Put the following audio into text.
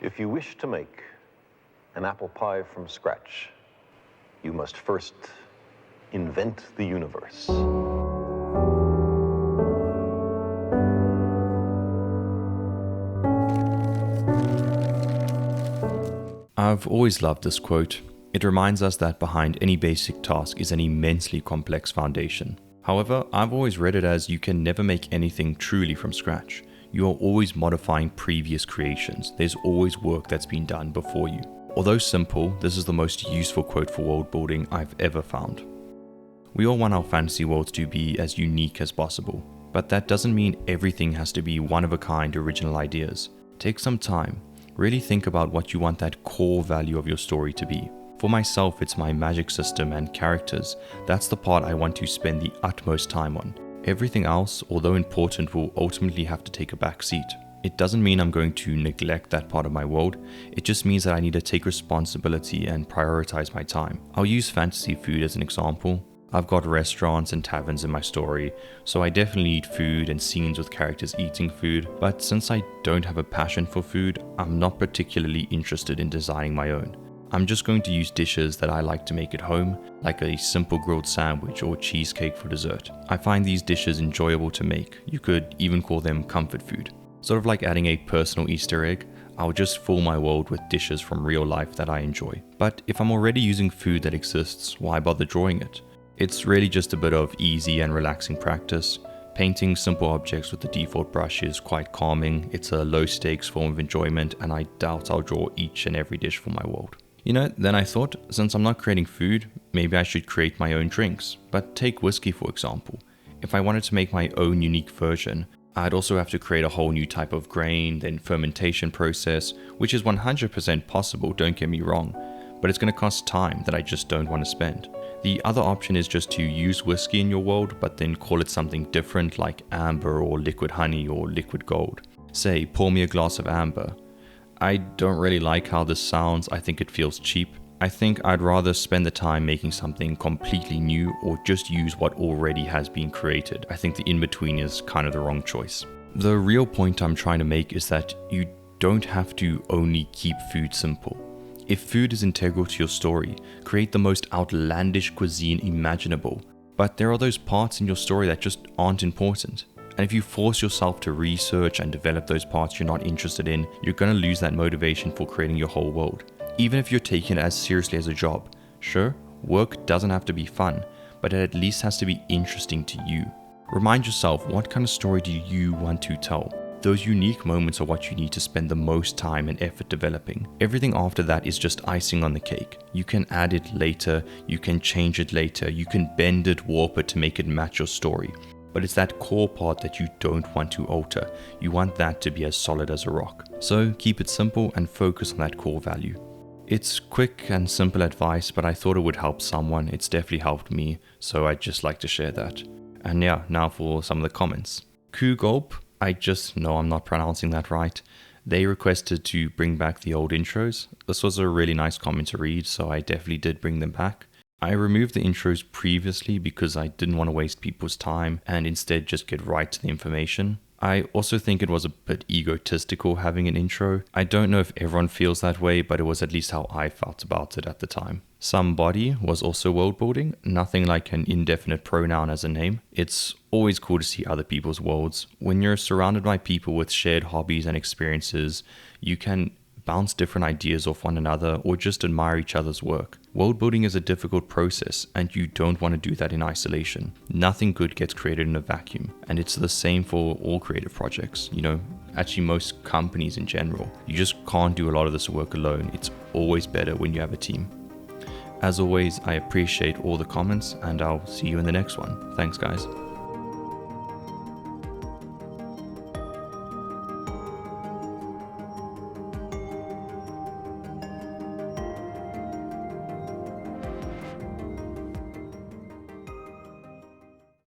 If you wish to make an apple pie from scratch, you must first invent the universe. I've always loved this quote. It reminds us that behind any basic task is an immensely complex foundation. However, I've always read it as you can never make anything truly from scratch. You are always modifying previous creations. There's always work that's been done before you. Although simple, this is the most useful quote for world building I've ever found. We all want our fantasy worlds to be as unique as possible, but that doesn't mean everything has to be one-of-a-kind original ideas. Take some time. Really think about what you want that core value of your story to be. For myself, it's my magic system and characters. That's the part I want to spend the utmost time on. Everything else, although important, will ultimately have to take a back seat. It doesn't mean I'm going to neglect that part of my world. It just means that I need to take responsibility and prioritize my time. I'll use fantasy food as an example. I've got restaurants and taverns in my story, so I definitely need food and scenes with characters eating food, but since I don't have a passion for food, I'm not particularly interested in designing my own. I'm just going to use dishes that I like to make at home, like a simple grilled sandwich or cheesecake for dessert. I find these dishes enjoyable to make. You could even call them comfort food. Sort of like adding a personal Easter egg, I'll just fill my world with dishes from real life that I enjoy. But if I'm already using food that exists, why bother drawing it? It's really just a bit of easy and relaxing practice. Painting simple objects with the default brush is quite calming. It's a low stakes form of enjoyment, and I doubt I'll draw each and every dish for my world. Then I thought, since I'm not creating food, maybe I should create my own drinks. But take whiskey for example. If I wanted to make my own unique version, I'd also have to create a whole new type of grain, then fermentation process, which is 100% possible, don't get me wrong, but it's going to cost time that I just don't want to spend. The other option is just to use whiskey in your world, but then call it something different like amber or liquid honey or liquid gold. Say, pour me a glass of amber. I don't really like how this sounds. I think it feels cheap. I think I'd rather spend the time making something completely new or just use what already has been created. I think the in-between is kind of the wrong choice. The real point I'm trying to make is that you don't have to only keep food simple. If food is integral to your story, create the most outlandish cuisine imaginable. But there are those parts in your story that just aren't important. And if you force yourself to research and develop those parts you're not interested in, you're going to lose that motivation for creating your whole world. Even if you're taking it as seriously as a job. Sure, work doesn't have to be fun, but it at least has to be interesting to you. Remind yourself, what kind of story do you want to tell? Those unique moments are what you need to spend the most time and effort developing. Everything after that is just icing on the cake. You can add it later, you can change it later, you can bend it, warp it to make it match your story. But it's that core part that you don't want to alter. You want that to be as solid as a rock. So keep it simple and focus on that core value. It's quick and simple advice, but I thought it would help someone. It's definitely helped me, so I'd just like to share that. And yeah, now for some of the comments. Kugulp, I just know I'm not pronouncing that right. They requested to bring back the old intros. This was a really nice comment to read, so I definitely did bring them back. I removed the intros previously because I didn't want to waste people's time and instead just get right to the information. I also think it was a bit egotistical having an intro. I don't know if everyone feels that way, but it was at least how I felt about it at the time. Somebody was also world building, nothing like an indefinite pronoun as a name. It's always cool to see other people's worlds. When you're surrounded by people with shared hobbies and experiences, you can bounce different ideas off one another or just admire each other's work. World building is a difficult process and you don't want to do that in isolation. Nothing good gets created in a vacuum, and it's the same for all creative projects. Actually most companies in general. You just can't do a lot of this work alone. It's always better when you have a team. As always, I appreciate all the comments and I'll see you in the next one. Thanks guys.